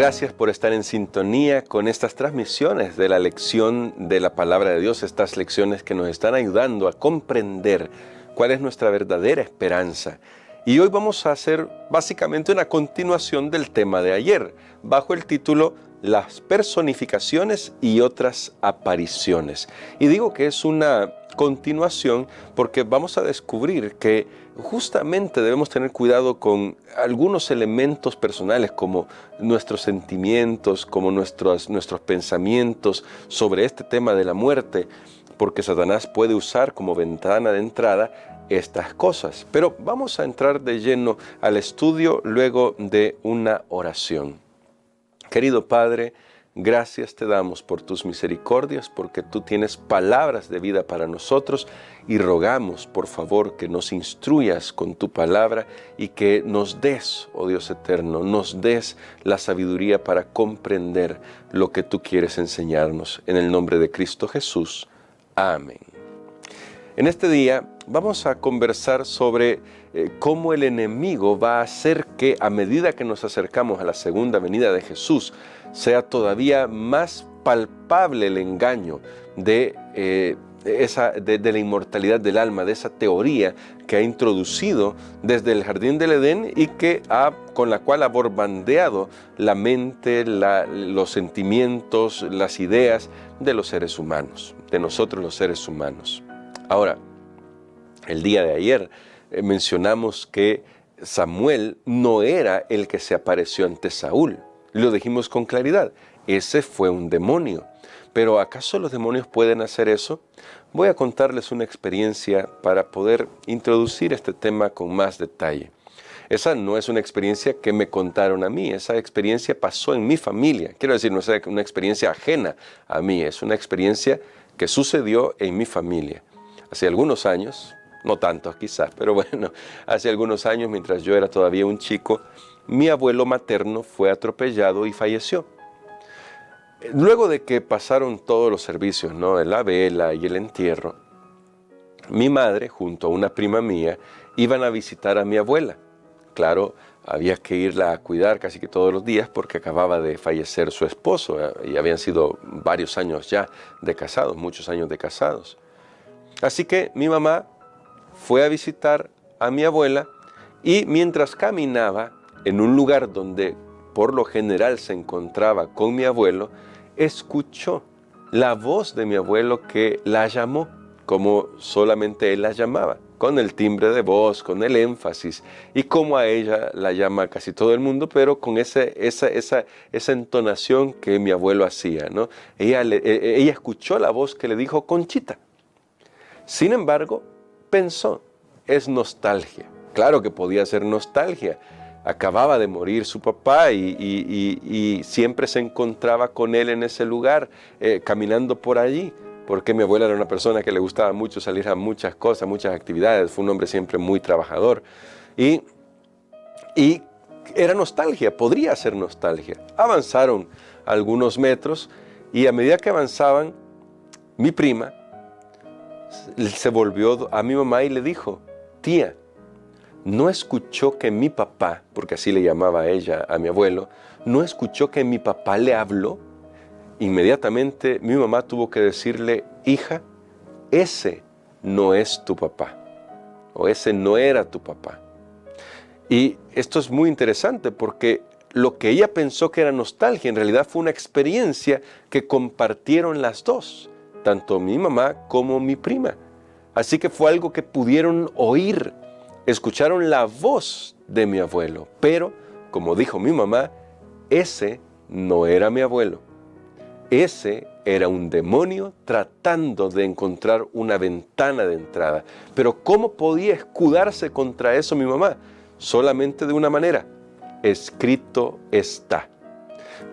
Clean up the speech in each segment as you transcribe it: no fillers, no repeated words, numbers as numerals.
Gracias por estar en sintonía con estas transmisiones de la lección de la Palabra de Dios, estas lecciones que nos están ayudando a comprender cuál es nuestra verdadera esperanza. Y hoy vamos a hacer básicamente una continuación del tema de ayer, bajo el título Las personificaciones y otras apariciones. Y digo que es una continuación porque vamos a descubrir que justamente debemos tener cuidado con algunos elementos personales como nuestros sentimientos, como nuestros pensamientos sobre este tema de la muerte, porque Satanás puede usar como ventana de entrada estas cosas. Pero vamos a entrar de lleno al estudio luego de una oración. Querido Padre, gracias te damos por tus misericordias, porque tú tienes palabras de vida para nosotros y rogamos, por favor, que nos instruyas con tu palabra y que nos des, oh Dios eterno, nos des la sabiduría para comprender lo que tú quieres enseñarnos. En el nombre de Cristo Jesús. Amén. En este día vamos a conversar sobre cómo el enemigo va a hacer que a medida que nos acercamos a la segunda venida de Jesús, sea todavía más palpable el engaño de la inmortalidad del alma, de esa teoría que ha introducido desde el jardín del Edén y con la cual ha borbandeado la mente, los sentimientos, las ideas de los seres humanos, de nosotros los seres humanos. Ahora, el día de ayer mencionamos que Samuel no era el que se apareció ante Saúl. Lo dijimos con claridad, ese fue un demonio. Pero ¿acaso los demonios pueden hacer eso? Voy a contarles una experiencia para poder introducir este tema con más detalle. Esa no es una experiencia que me contaron a mí, esa experiencia pasó en mi familia. Quiero decir, no es una experiencia ajena a mí, es una experiencia que sucedió en mi familia. Hace algunos años, no tantos quizás, pero bueno, hace algunos años, mientras yo era todavía un chico, mi abuelo materno fue atropellado y falleció. Luego de que pasaron todos los servicios, ¿no?, la vela y el entierro, mi madre, junto a una prima mía, iban a visitar a mi abuela. Claro, había que irla a cuidar casi que todos los días porque acababa de fallecer su esposo y habían sido varios años ya de casados, muchos años de casados. Así que mi mamá fue a visitar a mi abuela y mientras caminaba en un lugar donde por lo general se encontraba con mi abuelo, escuchó la voz de mi abuelo que la llamó, como solamente él la llamaba, con el timbre de voz, con el énfasis, y como a ella la llama casi todo el mundo, pero con esa entonación que mi abuelo hacía, ¿no? Ella escuchó la voz que le dijo Conchita. Sin embargo, pensó, es nostalgia. Claro que podía ser nostalgia. Acababa de morir su papá y siempre se encontraba con él en ese lugar, caminando por allí, porque mi abuela era una persona que le gustaba mucho salir a muchas cosas, muchas actividades, fue un hombre siempre muy trabajador. Y era nostalgia, podría ser nostalgia. Avanzaron algunos metros y a medida que avanzaban, mi prima se volvió a mi mamá y le dijo, tía, ¿no escuchó que mi papá, porque así le llamaba a ella, a mi abuelo, no escuchó que mi papá le habló? Inmediatamente mi mamá tuvo que decirle, hija, ese no es tu papá, o ese no era tu papá. Y esto es muy interesante porque lo que ella pensó que era nostalgia, en realidad fue una experiencia que compartieron las dos, tanto mi mamá como mi prima. Así que fue algo que pudieron oír. Escucharon la voz de mi abuelo, pero, como dijo mi mamá, ese no era mi abuelo. Ese era un demonio tratando de encontrar una ventana de entrada. Pero ¿cómo podía escudarse contra eso mi mamá? Solamente de una manera, escrito está.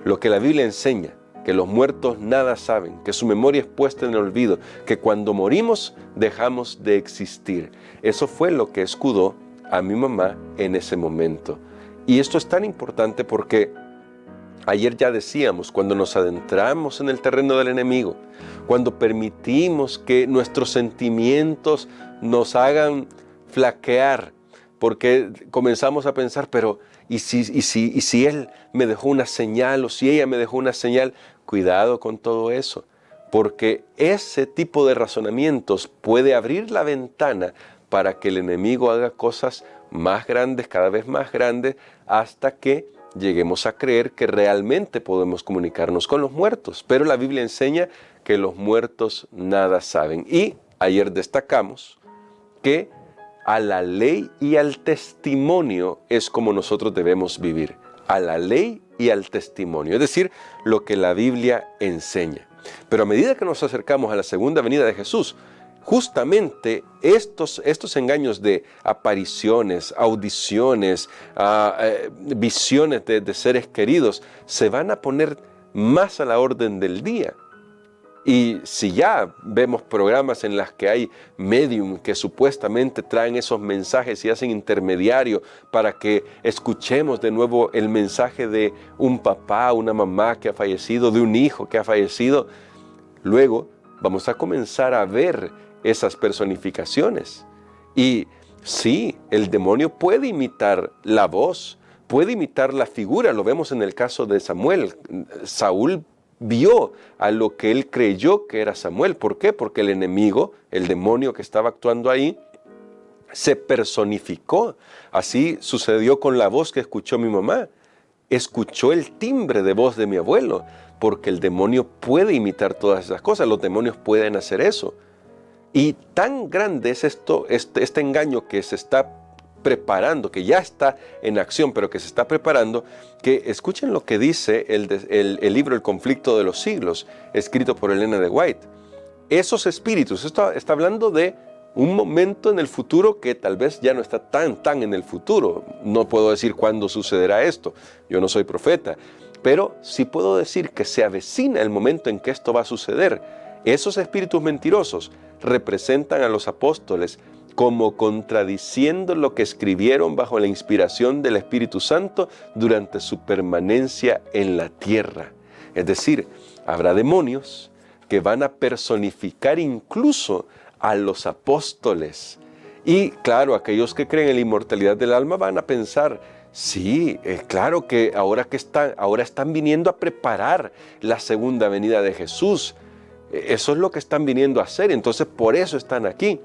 Lo que la Biblia enseña, que los muertos nada saben, que su memoria es puesta en el olvido, que cuando morimos dejamos de existir. Eso fue lo que escudó a mi mamá en ese momento. Y esto es tan importante porque ayer ya decíamos, cuando nos adentramos en el terreno del enemigo, cuando permitimos que nuestros sentimientos nos hagan flaquear, porque comenzamos a pensar, pero ¿y si él me dejó una señal o si ella me dejó una señal? Cuidado con todo eso, porque ese tipo de razonamientos puede abrir la ventana para que el enemigo haga cosas más grandes, cada vez más grandes, hasta que lleguemos a creer que realmente podemos comunicarnos con los muertos. Pero la Biblia enseña que los muertos nada saben. Y ayer destacamos que a la ley y al testimonio es como nosotros debemos vivir. A la ley y al testimonio, es decir, lo que la Biblia enseña. Pero a medida que nos acercamos a la segunda venida de Jesús, justamente estos engaños de apariciones, audiciones, visiones de seres queridos, se van a poner más a la orden del día. Y si ya vemos programas en las que hay medium que supuestamente traen esos mensajes y hacen intermediario para que escuchemos de nuevo el mensaje de un papá, una mamá que ha fallecido, de un hijo que ha fallecido, luego vamos a comenzar a ver esas personificaciones. Y sí, el demonio puede imitar la voz, puede imitar la figura, lo vemos en el caso de Samuel. Saúl vio a lo que él creyó que era Samuel. ¿Por qué? Porque el enemigo, el demonio que estaba actuando ahí, se personificó. Así sucedió con la voz que escuchó mi mamá. Escuchó el timbre de voz de mi abuelo, porque el demonio puede imitar todas esas cosas. Los demonios pueden hacer eso. Y tan grande es este engaño que se está preparando, que ya está en acción, pero que se está preparando, que escuchen lo que dice el libro El conflicto de los siglos, escrito por Elena de White. Esos espíritus, esto está hablando de un momento en el futuro que tal vez ya no está tan en el futuro. No puedo decir cuándo sucederá esto, yo no soy profeta, pero sí puedo decir que se avecina el momento en que esto va a suceder. Esos espíritus mentirosos representan a los apóstoles como contradiciendo lo que escribieron bajo la inspiración del Espíritu Santo durante su permanencia en la tierra. Es decir, habrá demonios que van a personificar incluso a los apóstoles. Y claro, aquellos que creen en la inmortalidad del alma van a pensar, sí, claro que ahora están viniendo a preparar la segunda venida de Jesús. Eso es lo que están viniendo a hacer, entonces por eso están aquí.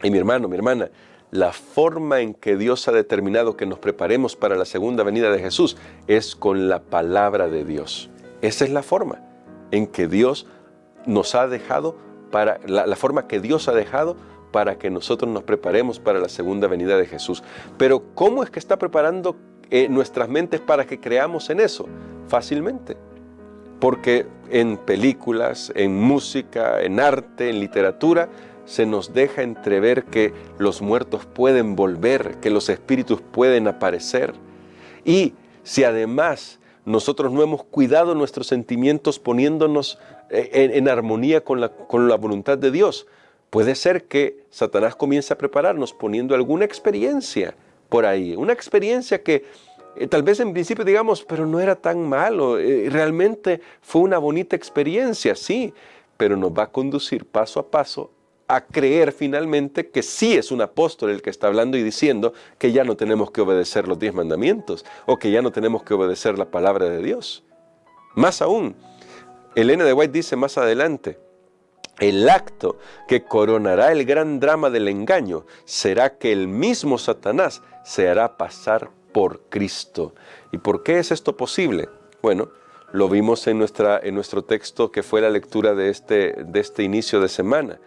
Y mi hermano, mi hermana, la forma en que Dios ha determinado que nos preparemos para la segunda venida de Jesús es con la palabra de Dios. Esa es la forma en que Dios nos ha dejado, la forma que Dios ha dejado para que nosotros nos preparemos para la segunda venida de Jesús. Pero ¿cómo es que está preparando nuestras mentes para que creamos en eso? Fácilmente. Porque en películas, en música, en arte, en literatura, se nos deja entrever que los muertos pueden volver, que los espíritus pueden aparecer. Y si además nosotros no hemos cuidado nuestros sentimientos poniéndonos en armonía con la voluntad de Dios, puede ser que Satanás comience a prepararnos poniendo alguna experiencia por ahí, una experiencia que tal vez en principio digamos, pero no era tan malo, realmente fue una bonita experiencia, sí, pero nos va a conducir paso a paso a creer finalmente que sí es un apóstol el que está hablando y diciendo que ya no tenemos que obedecer los 10 mandamientos o que ya no tenemos que obedecer la palabra de Dios. Más aún, Elena de White dice más adelante, el acto que coronará el gran drama del engaño será que el mismo Satanás se hará pasar por Cristo. ¿Y por qué es esto posible? Bueno, lo vimos en nuestro texto que fue la lectura de este inicio de semana.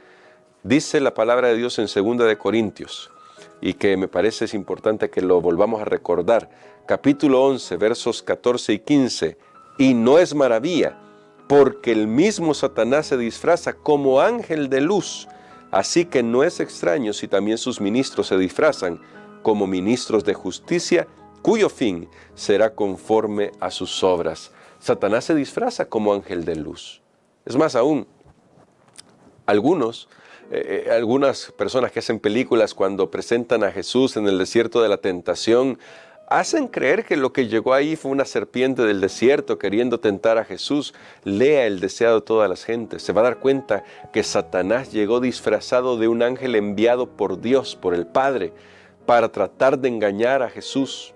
Dice la palabra de Dios en 2 de Corintios, y que me parece es importante que lo volvamos a recordar. Capítulo 11, versos 14 y 15. Y no es maravilla, porque el mismo Satanás se disfraza como ángel de luz. Así que no es extraño si también sus ministros se disfrazan como ministros de justicia, cuyo fin será conforme a sus obras. Satanás se disfraza como ángel de luz. Es más aún, algunas personas que hacen películas cuando presentan a Jesús en el desierto de la tentación, hacen creer que lo que llegó ahí fue una serpiente del desierto queriendo tentar a Jesús. Lea El deseado de todas las gentes. Se va a dar cuenta que Satanás llegó disfrazado de un ángel enviado por Dios, por el Padre, para tratar de engañar a Jesús.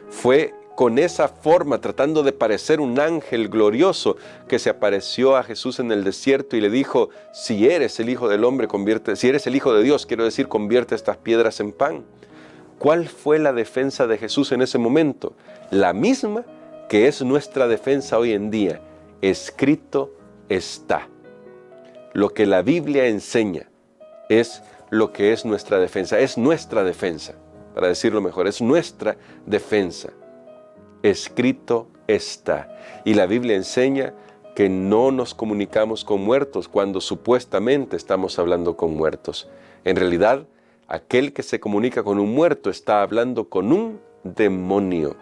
Fue con esa forma, tratando de parecer un ángel glorioso, que se apareció a Jesús en el desierto y le dijo: si eres el Hijo del Hombre, si eres el Hijo de Dios, quiero decir, convierte estas piedras en pan. ¿Cuál fue la defensa de Jesús en ese momento? La misma que es nuestra defensa hoy en día. Escrito está. Lo que la Biblia enseña es lo que es nuestra defensa. Es nuestra defensa, para decirlo mejor, es nuestra defensa. Escrito está. Y la Biblia enseña que no nos comunicamos con muertos cuando supuestamente estamos hablando con muertos. En realidad, aquel que se comunica con un muerto está hablando con un demonio.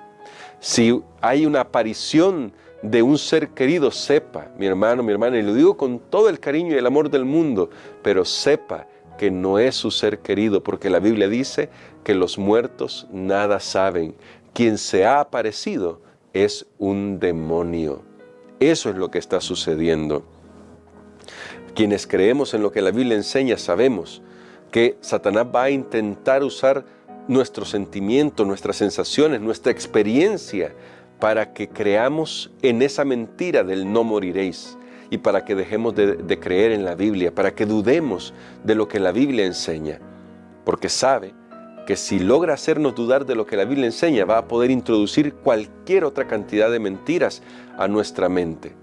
Si hay una aparición de un ser querido, sepa, mi hermano, mi hermana, y lo digo con todo el cariño y el amor del mundo, pero sepa que no es su ser querido, porque la Biblia dice que los muertos nada saben. Quien se ha aparecido es un demonio. Eso es lo que está sucediendo. Quienes creemos en lo que la Biblia enseña sabemos que Satanás va a intentar usar nuestros sentimientos, nuestras sensaciones, nuestra experiencia para que creamos en esa mentira del no moriréis y para que dejemos de creer en la Biblia, para que dudemos de lo que la Biblia enseña, porque sabe que si logra hacernos dudar de lo que la Biblia enseña, va a poder introducir cualquier otra cantidad de mentiras a nuestra mente.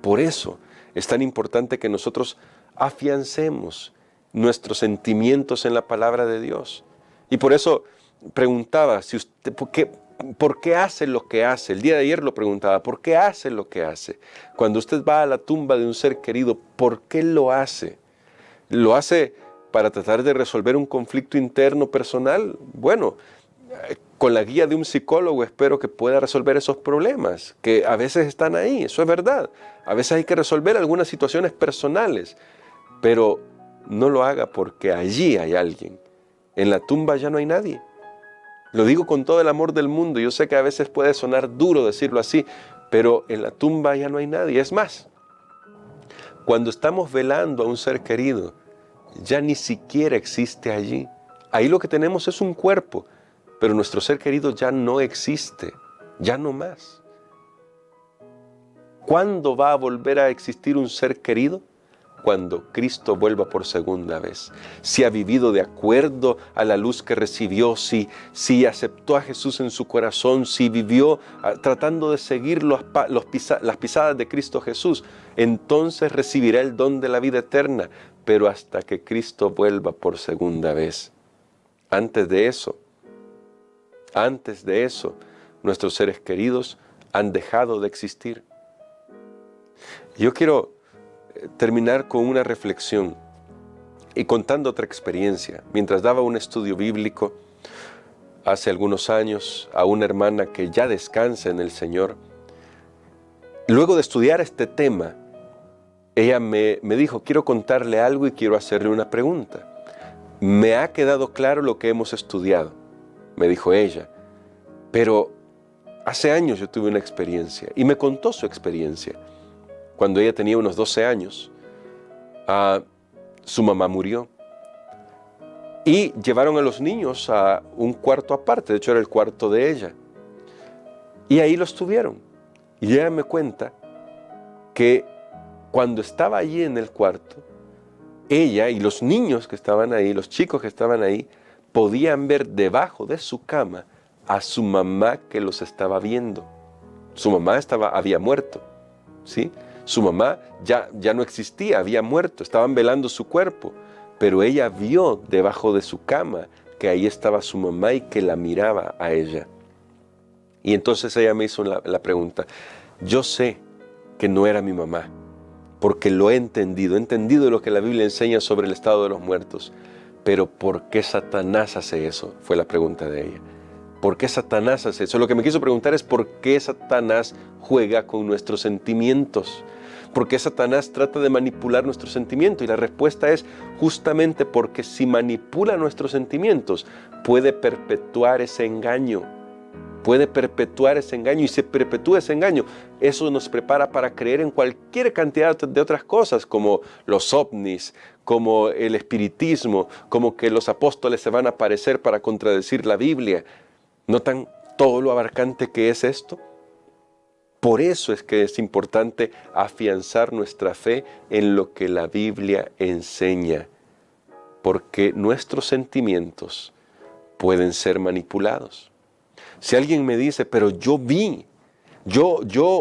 Por eso es tan importante que nosotros afiancemos nuestros sentimientos en la palabra de Dios. Y por eso preguntaba, si usted, ¿por qué hace lo que hace? El día de ayer lo preguntaba, ¿por qué hace lo que hace? Cuando usted va a la tumba de un ser querido, ¿por qué lo hace? ¿Lo hace para tratar de resolver un conflicto interno personal? Bueno, con la guía de un psicólogo espero que pueda resolver esos problemas, que a veces están ahí, eso es verdad. A veces hay que resolver algunas situaciones personales, pero no lo haga porque allí hay alguien. En la tumba ya no hay nadie. Lo digo con todo el amor del mundo. Yo sé que a veces puede sonar duro decirlo así, pero en la tumba ya no hay nadie. Es más, cuando estamos velando a un ser querido, ya ni siquiera existe allí. Ahí lo que tenemos es un cuerpo, pero nuestro ser querido ya no existe, ya no más. ¿Cuándo va a volver a existir un ser querido? Cuando Cristo vuelva por segunda vez. Si ha vivido de acuerdo a la luz que recibió, si aceptó a Jesús en su corazón, si vivió tratando de seguir las pisadas de Cristo Jesús, entonces recibirá el don de la vida eterna, pero hasta que Cristo vuelva por segunda vez. Antes de eso, nuestros seres queridos han dejado de existir. Yo quiero terminar con una reflexión y contando otra experiencia. Mientras daba un estudio bíblico hace algunos años a una hermana que ya descansa en el Señor, luego de estudiar este tema, ella me dijo: quiero contarle algo y quiero hacerle una pregunta. Me ha quedado claro lo que hemos estudiado, me dijo ella, pero hace años yo tuve una experiencia y me contó su experiencia. Cuando ella tenía unos 12 años, su mamá murió y llevaron a los niños a un cuarto aparte, de hecho era el cuarto de ella, y ahí los tuvieron. Y ella me cuenta que cuando estaba allí en el cuarto, ella y los niños que estaban ahí, los chicos que estaban ahí, podían ver debajo de su cama a su mamá que los estaba viendo. Su mamá había muerto, ¿sí? Su mamá ya no existía, había muerto, estaban velando su cuerpo, pero ella vio debajo de su cama que ahí estaba su mamá y que la miraba a ella. Y entonces ella me hizo la pregunta: yo sé que no era mi mamá, porque lo he entendido lo que la Biblia enseña sobre el estado de los muertos, pero ¿por qué Satanás hace eso? Fue la pregunta de ella. ¿Por qué Satanás hace eso? Lo que me quiso preguntar es ¿por qué Satanás juega con nuestros sentimientos? ¿Por qué Satanás trata de manipular nuestros sentimientos? Y la respuesta es justamente porque si manipula nuestros sentimientos, puede perpetuar ese engaño. puede perpetuar ese engaño, y se perpetúa ese engaño. Eso nos prepara para creer en cualquier cantidad de otras cosas, como los ovnis, como el espiritismo, como que los apóstoles se van a aparecer para contradecir la Biblia. ¿Notan todo lo abarcante que es esto? Por eso es que es importante afianzar nuestra fe en lo que la Biblia enseña, porque nuestros sentimientos pueden ser manipulados. Si alguien me dice, pero yo vi, yo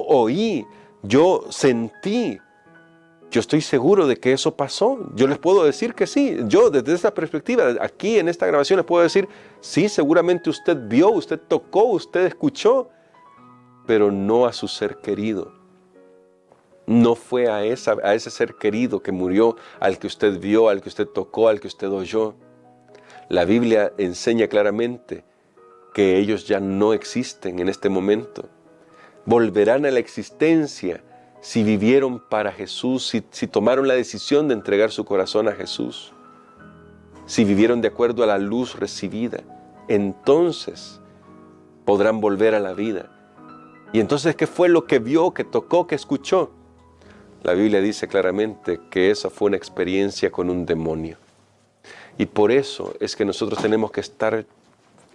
oí, yo sentí, yo estoy seguro de que eso pasó. Yo les puedo decir que sí. Yo desde esta perspectiva, aquí en esta grabación les puedo decir, sí, seguramente usted vio, usted tocó, usted escuchó, pero no a su ser querido. No fue a ese ser querido que murió, al que usted vio, al que usted tocó, al que usted oyó. La Biblia enseña claramente que ellos ya no existen en este momento. Volverán a la existencia si vivieron para Jesús, si tomaron la decisión de entregar su corazón a Jesús, si vivieron de acuerdo a la luz recibida. Entonces podrán volver a la vida. Y entonces, ¿qué fue lo que vio, que tocó, que escuchó? La Biblia dice claramente que esa fue una experiencia con un demonio. Y por eso es que nosotros tenemos que estar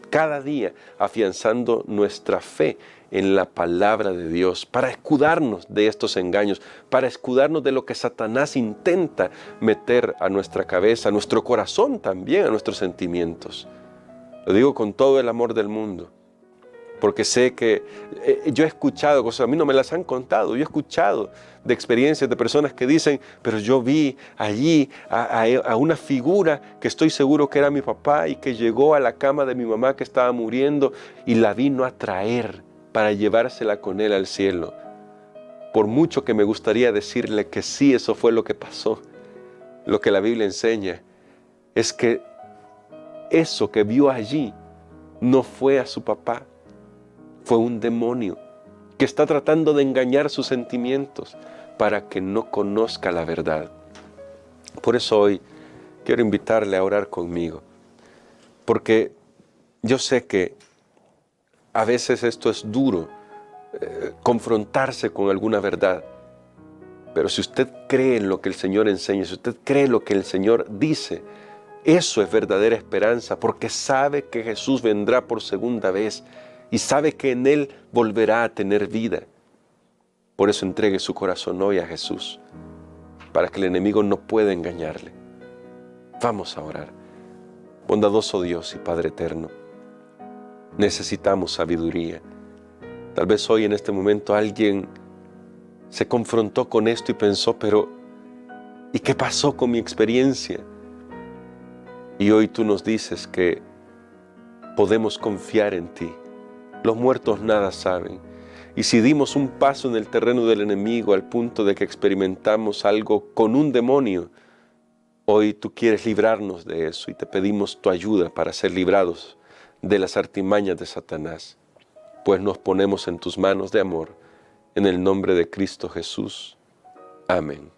cada día afianzando nuestra fe en la palabra de Dios, para escudarnos de estos engaños, para escudarnos de lo que Satanás intenta meter a nuestra cabeza, a nuestro corazón también, a nuestros sentimientos. Lo digo con todo el amor del mundo, porque sé que yo he escuchado cosas, a mí no me las han contado, yo he escuchado de experiencias de personas que dicen, pero yo vi allí a una figura que estoy seguro que era mi papá y que llegó a la cama de mi mamá que estaba muriendo y la vino a traer para llevársela con él al cielo. Por mucho que me gustaría decirle que sí, eso fue lo que pasó, lo que la Biblia enseña es que eso que vio allí no fue a su papá, fue un demonio que está tratando de engañar sus sentimientos para que no conozca la verdad. Por eso hoy quiero invitarle a orar conmigo, porque yo sé que a veces esto es duro, confrontarse con alguna verdad, pero si usted cree en lo que el Señor enseña, si usted cree lo que el Señor dice, eso es verdadera esperanza, porque sabe que Jesús vendrá por segunda vez y sabe que en Él volverá a tener vida. Por eso entregue su corazón hoy a Jesús, para que el enemigo no pueda engañarle. Vamos a orar. Bondadoso Dios y Padre eterno, necesitamos sabiduría. Tal vez hoy en este momento alguien se confrontó con esto y pensó, pero ¿y qué pasó con mi experiencia? Y hoy tú nos dices que podemos confiar en ti. Los muertos nada saben. Y si dimos un paso en el terreno del enemigo al punto de que experimentamos algo con un demonio, hoy tú quieres librarnos de eso y te pedimos tu ayuda para ser librados de las artimañas de Satanás. Pues nos ponemos en tus manos de amor, en el nombre de Cristo Jesús. Amén.